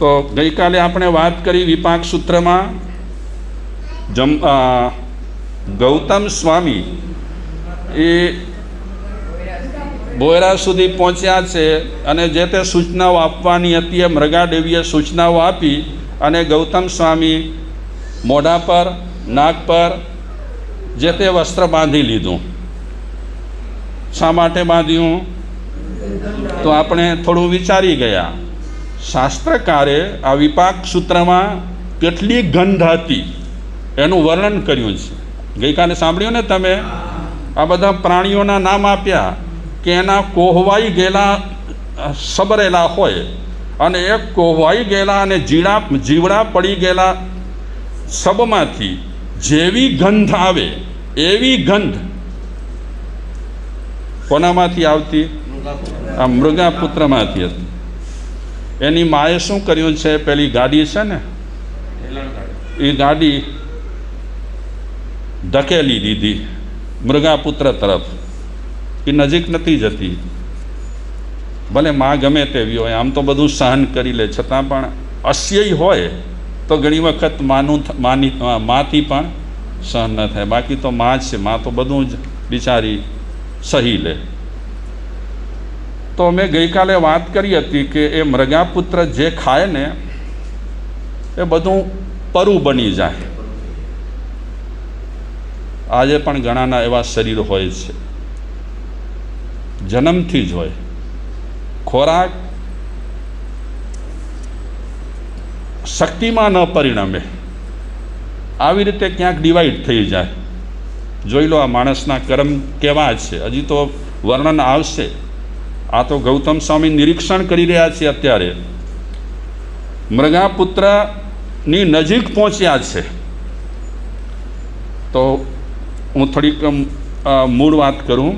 તો ગઈકાલે આપણે વાત કરી વિપાક સૂત્રમાં ગૌતમ સ્વામી એ બોયરા સુધી પહોંચ્યા છે અને જે તે સૂચનાઓ આપવાની હતી એ મૃગાદેવીએ સૂચનાઓ આપી અને ગૌતમ સ્વામી મોઢા પર નાક પર જે તે વસ્ત્ર બાંધી લીધું. શા માટે બાંધ્યું? તો આપણે થોડું વિચારી ગયા. શાસ્ત્રકારે આ વિપાક સૂત્રમાં કેટલી ગંધ હતી એનું વર્ણન કર્યું છે. ગઈકાલે સાંભળ્યું ને તમે? આ બધા પ્રાણીઓના નામ આપ્યા કે એના કોહવાઈ ગયેલા સબરેલા હોય અને એ કોહવાઈ ગયેલા અને જીવડા પડી ગયેલા સબમાંથી જેવી ગંધ આવે એવી ગંધ કોનામાંથી આવતી? આ મૃગાપુત્રમાંથી હતી. એની માએ શું કર્યું છે? પેલી ગાડી છે ને, એ ગાડી ધકેલી દીધી મૃગાપુત્ર તરફ. એ નજીક નથી જતી. ભલે માં ગમે તેવી હોય, આમ તો બધું સહન કરી લે, છતાં પણ અસ્યય હોય તો ઘણી વખત માથી પણ સહન ન થાય. બાકી તો માં છે, માં તો બધું જ બિચારી સહી લે. તો મેં ગઈકાલે વાત કરી હતી કે એ મૃગાપુત્ર જે ખાય ને એ બધું પરું બની જાય. આજે પણ ઘણાના એવા શરીર હોય છે, જન્મથી જ હોય. ખોરાક શક્તિમાં ન પરિણમે, આવી રીતે ક્યાંક ડિવાઈડ થઈ જાય. જોઈ લો આ માણસના કર્મ કેવા છે, હજી તો વર્ણન આવશે. આ તો ગૌતમ સ્વામી નિરીક્ષણ કરી રહ્યા છે. અત્યારે મૃગાપુત્રની નજીક પહોંચ્યા છે. તો હું થોડીક મૂળ વાત કરું.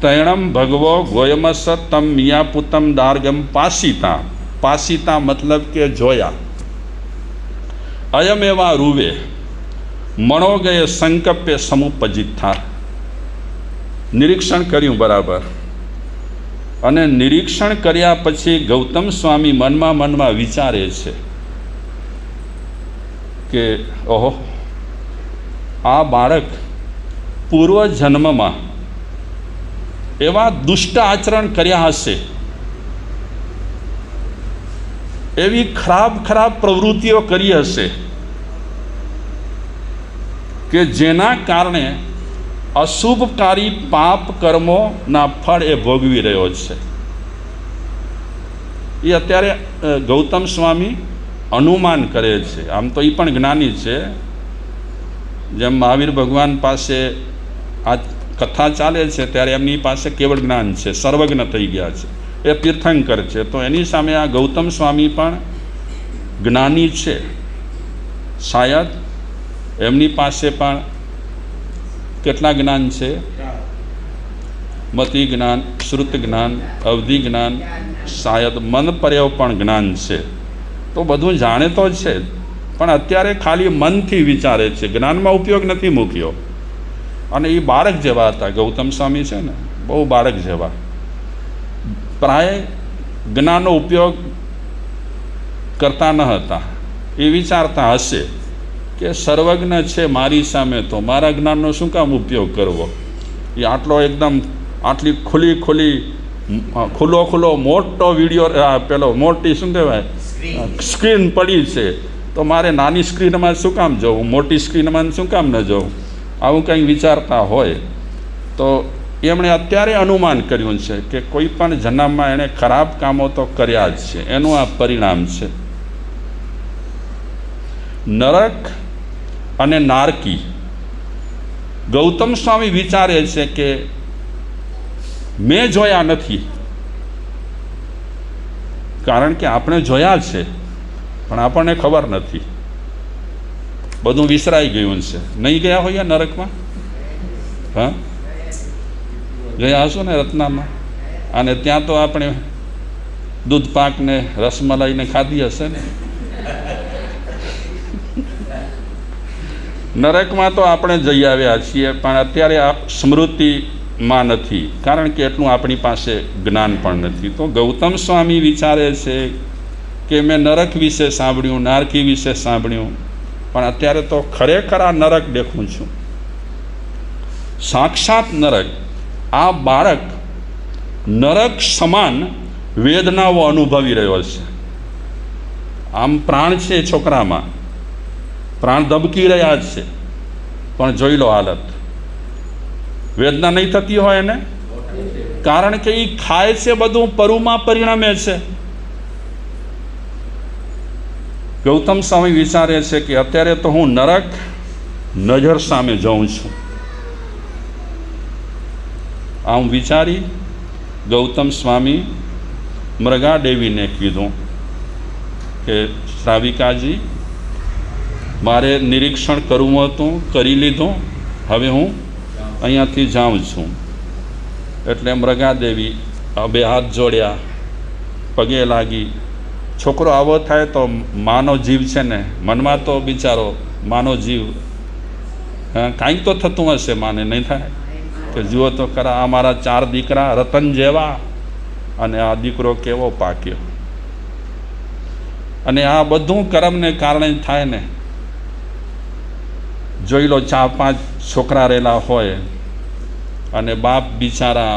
તૈણમ ભગવો ગોયમસ તમ મિયાપુતમ દાર્ગમ પાસિતા. પાસિતા મતલબ કે જોયા. અયમ એવા રૂવે મણો ગયે સંકલ્પે સમુપજિથા. નિરીક્ષણ કર્યું બરાબર. અને નિરીક્ષણ કર્યા પછી ગૌતમ સ્વામી મનમાં વિચારે છે કે ઓહો, આ બાળક પૂર્વ જન્મમાં એવા દુષ્ટ આચરણ કર્યા હશે, એવી ખરાબ પ્રવૃત્તિઓ કરી હશે કે જેના કારણે અશુભકારી પાપ કર્મોના ફળ એ ભોગવી રહ્યો છે. એ અત્યારે ગૌતમ સ્વામી અનુમાન કરે છે. આમ તો એ પણ જ્ઞાની છે. જેમ મહાવીર ભગવાન પાસે આ કથા ચાલે છે ત્યારે એમની પાસે કેવળ જ્ઞાન છે, સર્વજ્ઞ થઈ ગયા છે, એ તીર્થંકર છે. તો એની સામે આ ગૌતમ સ્વામી પણ જ્ઞાની છે. શાયદ એમની પાસે પણ કેટલા જ્ઞાન છે? મતિ જ્ઞાન, શ્રુત જ્ઞાન, અવધિ જ્ઞાન, શાયદ મન પર્યવ પણ જ્ઞાન છે. તો બધું જાણે તો છે, પણ અત્યારે ખાલી મનથી વિચારે છે, જ્ઞાનમાં ઉપયોગ નથી મૂક્યો. અને એ બાળક જેવા હતા. ગૌતમ સ્વામી છે ને, બહુ બાળક જેવા. પ્રાય જ્ઞાનનો ઉપયોગ કરતા ન હતા. એ વિચારતા હશે કે સર્વજ્ઞ છે મારી સામે, તો મારા જ્ઞાનનો શું કામ ઉપયોગ કરવો? એ આટલો એકદમ આટલી ખુલ્લો મોટો વિડીયો, પેલો મોટી શું કહેવાય સ્ક્રીન પડી છે, તો મારે નાની સ્ક્રીનમાં શું કામ જવું, મોટી સ્ક્રીનમાં શું કામ ન જવું? આવું કંઈ વિચારતા હોય તો એમણે અત્યારે અનુમાન કર્યું છે કે કોઈ પણ જન્મમાં એણે ખરાબ કામો તો કર્યા જ છે, એનું આ પરિણામ છે. નરક અને નારકી. ગૌતમ સ્વામી વિચારે છે કે મેં જોયા નથી, કારણ કે આપણે જોયા છે પણ આપણને ખબર નથી, બધું વિસરાઈ ગયું છે. નહીં ગયા હોય નરકમાં? હા, ગયા હશો ને રત્નામાં. અને ત્યાં તો આપણે દૂધ પાક ને રસમલાઈને ખાધી હશે ને. નરકમાં તો આપણે જઈ આવ્યા છીએ, પણ અત્યારે આ સ્મૃતિમાં નથી, કારણ કે એટલું આપણી પાસે જ્ઞાન પણ નથી. તો ગૌતમ સ્વામી વિચારે છે કે મેં નરક વિશે સાંભળ્યું, નારકી વિશે સાંભળ્યું, પણ અત્યારે તો ખરેખર આ નરક દેખું છું, સાક્ષાત નરક. આ બાળક નરક સમાન વેદનાઓ અનુભવી રહ્યો છે. આમ પ્રાણ છે છોકરામાં, પ્રાણ ધબકી રહ્યા છે, પણ જોઈ લો હાલત. વેદના નહીં થતી હોય એને, કારણ કે એ ખાય છે બધું પરુમાં પરિણમે છે. ગૌતમ સ્વામી વિચારે છે કે અત્યારે તો હું નરક નજર સામે જાઉં છું. આમ વિચારી ગૌતમ સ્વામી મૃગાદેવીને કીધું કે શ્રાવિકાજી, મારે નિરીક્ષણ કરવું હતું, કરી લીધું, હવે હું અહીંયાથી જાઉં છું. એટલે મૃગાદેવી બે હાથ જોડ્યા, પગે લાગી. છોકરો આવો થાય તો માનો જીવ છે ને, મનમાં તો બિચારો માનો જીવ કાંઈક તો થતું હશે, માને નહીં થાય કે જુઓ તો ખરા આ મારા 4 દીકરા રતન જેવા, અને આ દીકરો કેવો પાક્યો. અને આ બધું કર્મને કારણે થાય ને. જોઈ લો 4-5 છોકરા રહેલા હોય અને બાપ બિચારા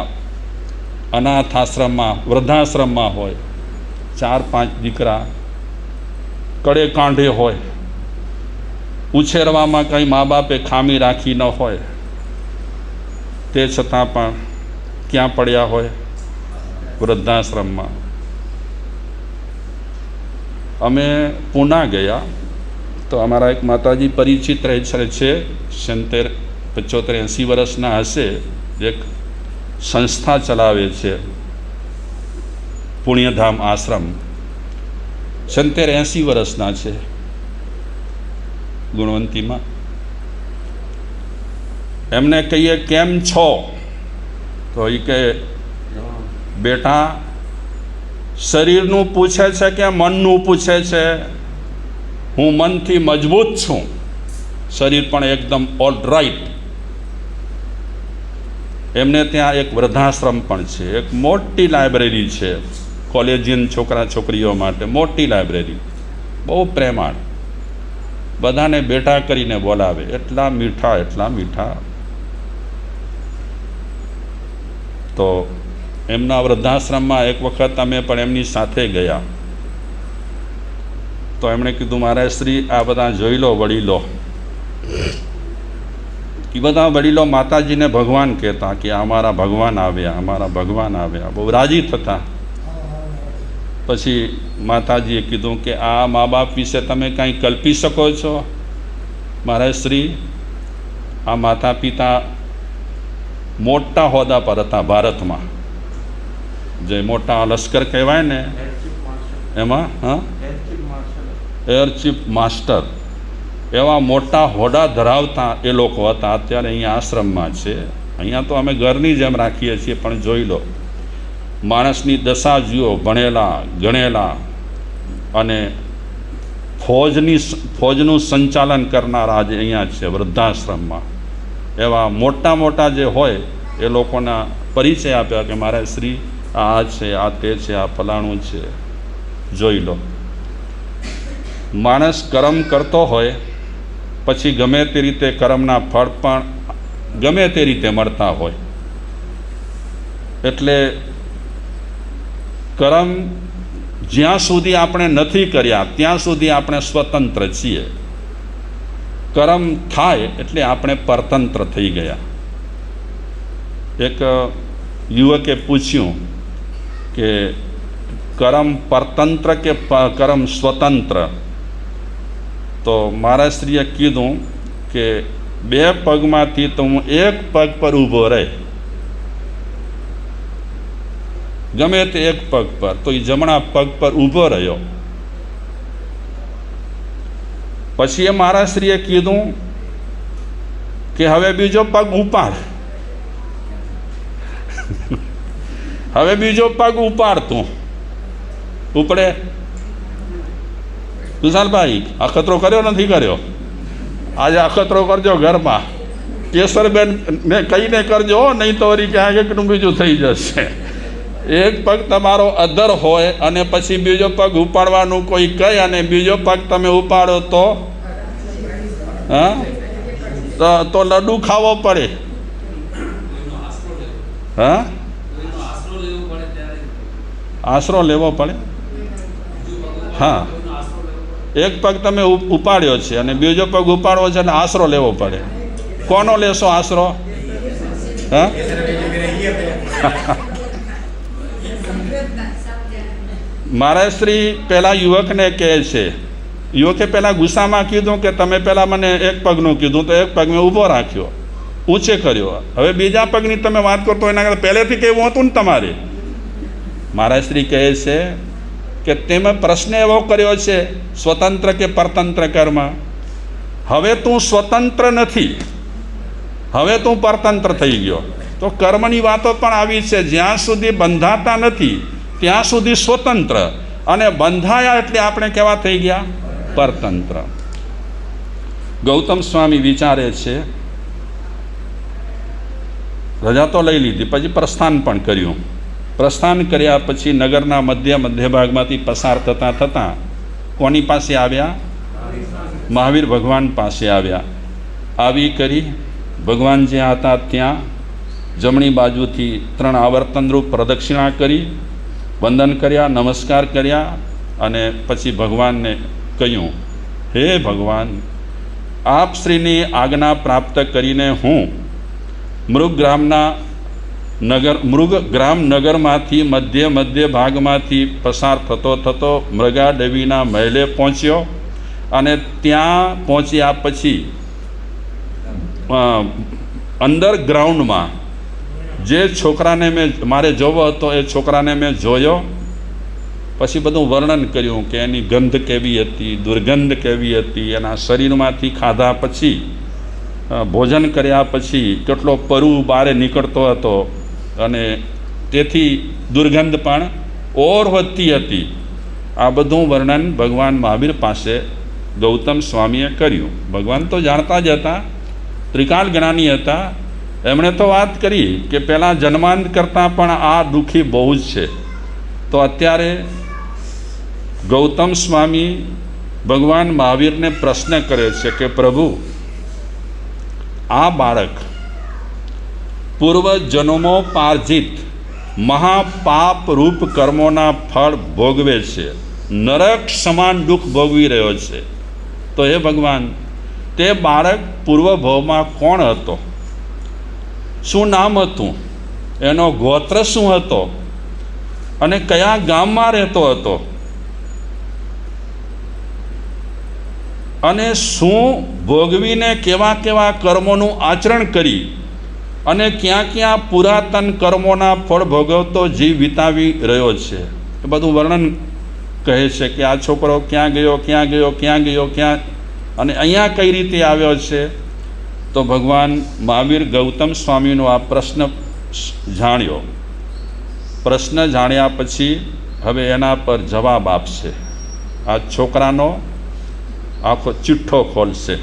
અનાથ આશ્રમમાં, વૃદ્ધાશ્રમમાં હોય, 4-5 દીકરા કડે કાંઢે હોય, ઉછેરવામાં કંઈ મા બાપે ખામી રાખી ન હોય, તે છતાં પણ ક્યાં પડ્યા હોય? વૃદ્ધાશ્રમમાં. અમે પૂના ગયા તો અમારા એક માતાજી પરિચિત રહે છે, 70-75-80 વર્ષના હશે, એક સંસ્થા ચલાવે છે, પુણ્યધામ આશ્રમ. 70-80 વર્ષના છે, ગુણવંતીમાં. એમને કહીએ કેમ છો, તો એ કહે બેટા શરીરનું પૂછે છે કે મનનું પૂછે છે? હું મનથી મજબૂત છું, શરીર પણ એકદમ ઓલ રાઈટ. એમને ત્યાં એક વૃદ્ધાશ્રમ પણ છે, એક મોટી લાઇબ્રેરી છે કોલેજિયન છોકરા છોકરીઓ માટે, મોટી લાઇબ્રેરી, બહુ પ્રેમાળ, બધાને બેઠા કરીને બોલાવે, એટલા મીઠા, એટલા મીઠા. તો એમના વૃદ્ધાશ્રમમાં એક વખત અમે પણ એમની સાથે ગયા. તો એમણે કીધું મહારાજ શ્રી આ બધા જોઈ લો વડીલો, એ બધા વડીલો માતાજીને ભગવાન કહેતા કે અમારા ભગવાન આવ્યા, અમારા ભગવાન આવ્યા, બહુ રાજી થતા. પછી માતાજીએ કીધું કે આ મા બાપ વિશે તમે કાંઈ કલ્પી શકો છો? મહારાજ શ્રી આ માતા પિતા મોટા હોદ્દા પર હતા ભારતમાં, જે મોટા લશ્કર કહેવાય ને એમાં, એર ચીફ માસ્ટર, એવા મોટા હોદ્દા ધરાવતા એ લોકો હતા. અત્યારે અહીંયા આશ્રમમાં છે. અહીંયા તો અમે ઘરની જેમ રાખીએ છીએ, પણ જોઈ લો માણસની દશા જુઓ, ભણેલા ગણેલા અને ફોજનું સંચાલન કરનારા આજે અહીંયા છે વૃદ્ધાશ્રમમાં. એવા મોટા મોટા જે હોય એ લોકોના પરિચય આપ્યા કે મારા શ્રી આ છે, આ તે છે, આ ફલાણું છે. જોઈ લો માણસ કર્મ કરતો હોય પછી ગમે તે રીતે કર્મના ફળ પણ ગમે તે રીતે મળતા હોય. એટલે કર્મ જ્યાં સુધી આપણે નથી કર્યા ત્યાં સુધી આપણે સ્વતંત્ર છીએ. કર્મ થાય એટલે આપણે પરતંત્ર થઈ ગયા. એક યુવકે પૂછ્યું કે કર્મ પરતંત્ર કે કર્મ સ્વતંત્ર? તો મહારાજશ્રીએ કીધું કે 2 પગમાંથી તો હું 1 પગ પર ઊભો રહે, ગમે તે 1 પગ પર, તો એ જમણા પગ પર ઊભો રહ્યો. પછી એ મહારાજશ્રીએ કીધું કે હવે બીજો પગ ઉપાડ, હવે બીજો પગ ઉપાડ, તું ઉપડે? વિશાલભાઈ અખતરો કર્યો નથી કર્યો? આજે અખતરો કરજો ઘરમાં, કેસરબેન ને કહીને કરજો, નહીં તો વળી ક્યાં એકનું બીજું થઈ જશે. એક પગ તમારો અધર હોય અને પછી બીજો પગ ઉપાડવાનું કોઈ કહે અને બીજો પગ તમે ઉપાડો તો હા તો લડ્ડુ ખાવો પડે. હા, આશરો લેવો પડે. હા, એક પગ તમે ઉપાડ્યો છે અને બીજો પગ ઉપાડવો છે અને આશરો લેવો પડે. કોનો લેશો આશરો? હા, મારા શ્રી પેલા યુવકને કહે છે, યુવકે પહેલાં ગુસ્સામાં કીધું કે તમે પહેલાં મને એક પગનું કીધું તો એક પગ મેં ઊભો રાખ્યો, ઊંચે કર્યો, હવે બીજા પગની તમે વાત કરતો એના કરતાં પહેલેથી કેવું હતું ને તમારે. મારા શ્રી કહે છે કે તેમાં પ્રશ્ન એવો કર્યો છે સ્વતંત્ર કે પરતંત્ર કર્મ. હવે તું સ્વતંત્ર નથી, હવે તું પરતંત્ર થઈ ગયો. તો કર્મની વાતો પણ આવી છે. જ્યાં સુધી બંધાતા નથી ત્યાં સુધી સ્વતંત્ર, અને બંધાયા એટલે આપણે કેવા થઈ ગયા? પરતંત્ર. ગૌતમ સ્વામી વિચારે છે, રજા તો લઈ લીધી, પછી પ્રસ્થાન પણ કર્યું. પ્રસ્થાન કર્યા પછી નગરના મધ્ય ભાગમાંથી પસાર થતાં થતાં કોની પાસે આવ્યા? મહાવીર ભગવાન પાસે આવ્યા. આવી કરી ભગવાન જ્યાં હતા ત્યાં જમણી બાજુથી 3 આવર્તનરૂપ પ્રદક્ષિણા કરી, વંદન કર્યા, નમસ્કાર કર્યા અને પછી ભગવાનને કહ્યું, હે ભગવાન, આપ શ્રીની આજ્ઞા પ્રાપ્ત કરીને હું મૃગગ્રામ નગરમાંથી મધ્ય ભાગમાંથી પસાર થતો મૃગાદેવીના મહેલે પહોંચ્યો અને ત્યાં પહોંચ્યા પછી અંડરગ્રાઉન્ડમાં જે છોકરાને મારે જોવો હતો એ છોકરાને મેં જોયો. પછી બધું વર્ણન કર્યું કે એની ગંધ કેવી હતી, દુર્ગંધ કેવી હતી, એના શરીરમાંથી ખાધા પછી ભોજન કર્યા પછી કેટલો પરુ બારે નીકળતો હતો અને તેથી દુર્ગંધ પણ ઓર વધતી હતી. આ બધું વર્ણન ભગવાન મહાવીર પાસે ગૌતમ સ્વામીએ કર્યું. ભગવાન તો જાણતા જ હતા, ત્રિકાલ જ્ઞાની હતા. એમણે તો વાત કરી કે પહેલાં જન્માંત કરતાં પણ આ દુઃખી બહુ જ છે. તો અત્યારે ગૌતમ સ્વામી ભગવાન મહાવીરને પ્રશ્ન કરે છે કે પ્રભુ, આ બાળક પૂર્વજન્મો પાર્જિત મહાપાપ રૂપ કર્મોના ફળ ભોગવે છે, નરક સમાન દુઃખ ભોગવી રહ્યો છે. તો હે ભગવાન, તે બાળક પૂર્વભાવમાં કોણ હતો? શું નામ હતું? એનો ગોત્ર શું હતો? અને કયા ગામમાં રહેતો હતો? અને શું ભોગવીને કેવા કેવા કર્મોનું આચરણ કરી અને ક્યાં ક્યાં પુરાતન કર્મોના ફળ ભોગવતો જીવ વિતાવી રહ્યો છે? એ બધું વર્ણન કહે છે કે આ છોકરો ક્યાં ગયો, અને અહીંયા કઈ રીતે આવ્યો છે. તો ભગવાન મહાવીર ગૌતમ સ્વામીનો આ પ્રશ્ન જાણ્યો. પ્રશ્ન જાણ્યા પછી હવે એના પર જવાબ આપશે. આ છોકરાનો આખો ચિઠ્ઠો ખોલશે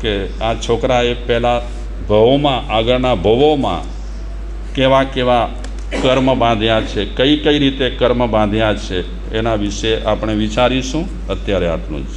કે આ છોકરાએ પહેલાં ભવોમાં, આગળના ભવોમાં કેવા કેવા કર્મ બાંધ્યા છે, કઈ રીતે કર્મ બાંધ્યા છે, એના વિશે આપણે વિચારીશું. અત્યારે આટલું જ.